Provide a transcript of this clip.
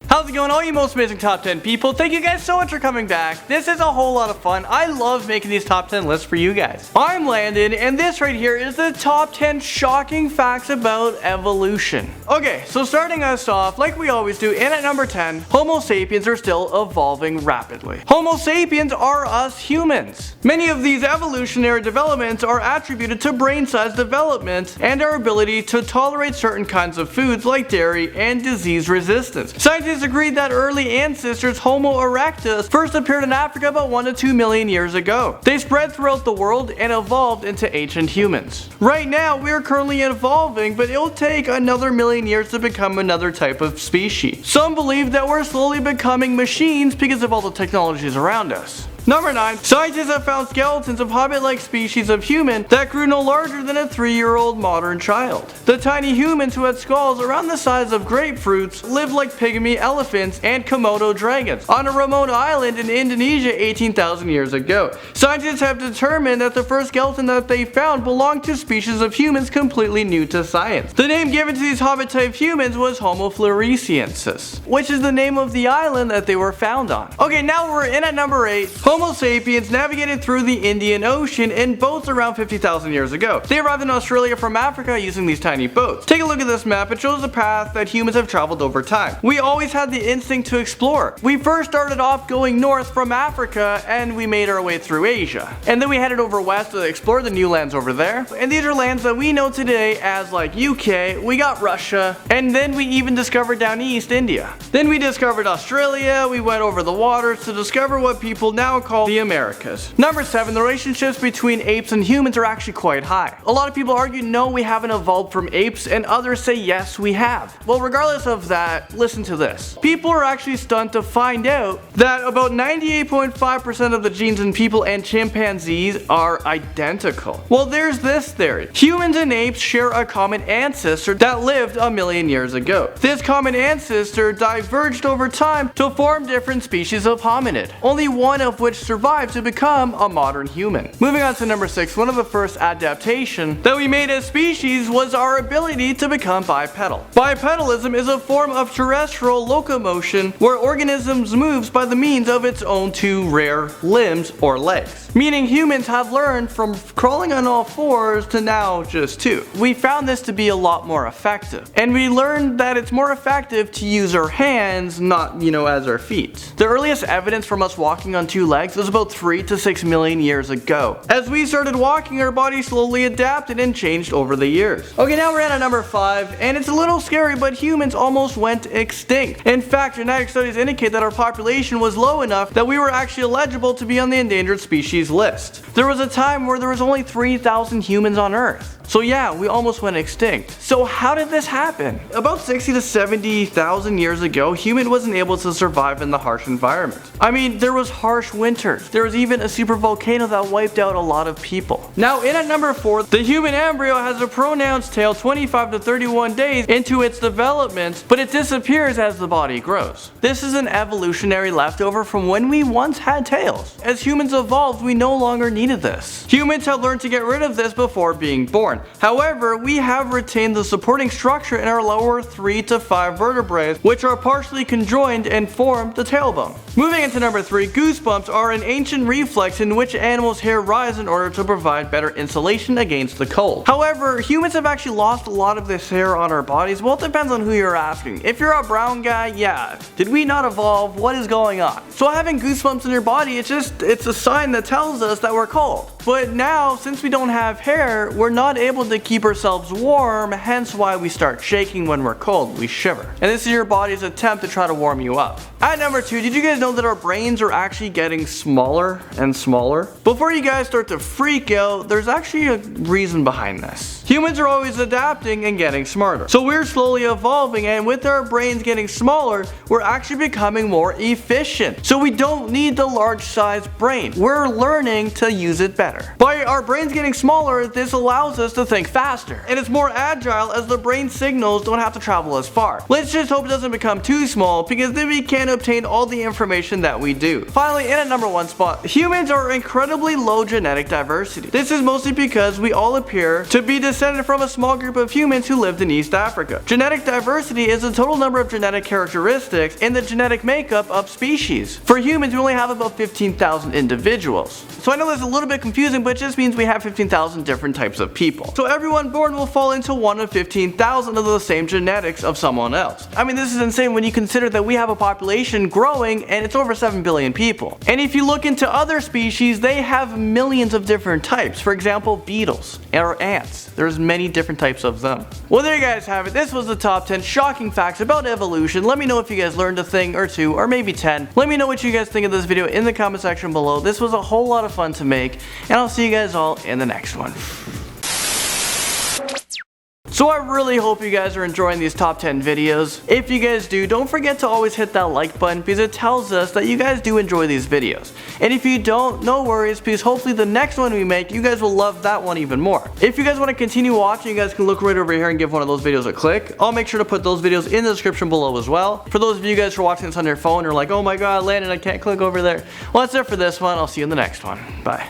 How's it going, all you most amazing top 10 people? Thank you guys so much for coming back. This is a whole lot of fun. I love making these top 10 lists for you guys. I'm Landon, and this right here is the top 10 shocking facts about evolution. Okay, so starting us off, like we always do, and at number 10, Homo sapiens are still evolving rapidly. Homo sapiens are us humans. Many of these evolutionary developments are attributed to brain size development and our ability to tolerate certain kinds of foods like dairy and disease resistance. Scientists agreed that early ancestors Homo erectus first appeared in Africa about 1 to 2 million years ago. They spread throughout the world and evolved into ancient humans. Right now, we are currently evolving, but it'll take another million years to become another type of species. Some believe that we're slowly becoming machines because of all the technologies around us. Number 9. Scientists have found skeletons of hobbit-like species of human that grew no larger than a 3-year-old modern child. The tiny humans who had skulls around the size of grapefruits lived like pygmy elephants and Komodo dragons on a remote island in Indonesia 18,000 years ago. Scientists have determined that the first skeleton that they found belonged to species of humans completely new to science. The name given to these hobbit-type humans was Homo floresiensis, which is the name of the island that they were found on. Okay, now we're in at number 8. Homo sapiens navigated through the Indian Ocean in boats around 50,000 years ago. They arrived in Australia from Africa using these tiny boats. Take a look at this map. It shows the path that humans have traveled over time. We always had the instinct to explore. We first started off going north from Africa and we made our way through Asia. And then we headed over west to explore the new lands over there. And these are lands that we know today as like UK, we got Russia, and then we even discovered down east India. Then we discovered Australia, we went over the waters to discover what people now call the Americas. Number 7, the relationships between apes and humans are actually quite high. A lot of people argue no, we haven't evolved from apes, and others say yes, we have. Well, regardless of that, listen to this. People are actually stunned to find out that about 98.5% of the genes in people and chimpanzees are identical. Well, there's this theory. Humans and apes share a common ancestor that lived a million years ago. This common ancestor diverged over time to form different species of hominid, only one of which survived to become a modern human. Moving on to number 6, one of the first adaptations that we made as species was our ability to become bipedal. Bipedalism is a form of terrestrial locomotion where organisms moves by the means of its own 2 rare limbs or legs, meaning humans have learned from crawling on all 4s to now just 2. We found this to be a lot more effective, and we learned that it's more effective to use our hands, not, as our feet. The earliest evidence from us walking on 2 legs was about 3 to 6 million years ago. As we started walking, our body slowly adapted and changed over the years. Okay, now we're at number 5, and it's a little scary, but humans almost went extinct. In fact, genetic studies indicate that our population was low enough that we were actually eligible to be on the endangered species list. There was a time where there was only 3,000 humans on Earth. So yeah, we almost went extinct. So how did this happen? About 60 to 70,000 years ago, human wasn't able to survive in the harsh environment. I mean, there was harsh winters. There was even a supervolcano that wiped out a lot of people. Now in at number 4, the human embryo has a pronounced tail 25 to 31 days into its development, but it disappears as the body grows. This is an evolutionary leftover from when we once had tails. As humans evolved, we no longer needed this. Humans had learned to get rid of this before being born. However, we have retained the supporting structure in our lower 3 to 5 vertebrae, which are partially conjoined and form the tailbone. Moving into number 3, goosebumps are an ancient reflex in which animals' hair rise in order to provide better insulation against the cold. However, humans have actually lost a lot of this hair on our bodies. Well, it depends on who you're asking. If you're a brown guy, yeah. Did we not evolve? What is going on? So having goosebumps in your body, it's a sign that tells us that we're cold. But now, since we don't have hair, we're not able to keep ourselves warm, hence why we start shaking when we're cold, we shiver. And this is your body's attempt to try to warm you up. At number 2, did you guys know that our brains are actually getting smaller and smaller? Before you guys start to freak out, there's actually a reason behind this. Humans are always adapting and getting smarter. So we're slowly evolving, and with our brains getting smaller, we're actually becoming more efficient. So we don't need the large sized brain. We're learning to use it better. better. By our brains getting smaller, this allows us to think faster, and it's more agile as the brain signals don't have to travel as far. Let's just hope it doesn't become too small, because then we can't obtain all the information that we do. Finally, in at number 1 spot, humans are incredibly low genetic diversity. This is mostly because we all appear to be descended from a small group of humans who lived in East Africa. Genetic diversity is the total number of genetic characteristics in the genetic makeup of species. For humans, we only have about 15,000 individuals. So I know that's a little bit confusing, but it just means we have 15,000 different types of people. So everyone born will fall into one of 15,000 of the same genetics of someone else. I mean, this is insane when you consider that we have a population growing and it's over 7 billion people. And if you look into other species, they have millions of different types. For example, beetles or ants. There's many different types of them. Well, there you guys have it. This was the top 10 shocking facts about evolution. Let me know if you guys learned a thing or two, or maybe 10. Let me know what you guys think of this video in the comment section below. This was a whole lot of fun to make, and I'll see you guys all in the next one. So I really hope you guys are enjoying these top 10 videos. If you guys do, don't forget to always hit that like button, because it tells us that you guys do enjoy these videos. And if you don't, no worries, because hopefully the next one we make, you guys will love that one even more. If you guys want to continue watching, you guys can look right over here and give one of those videos a click. I'll make sure to put those videos in the description below as well. For those of you guys who are watching this on your phone, you're like, oh my god, Landon, I can't click over there. Well, that's it for this one. I'll see you in the next one. Bye.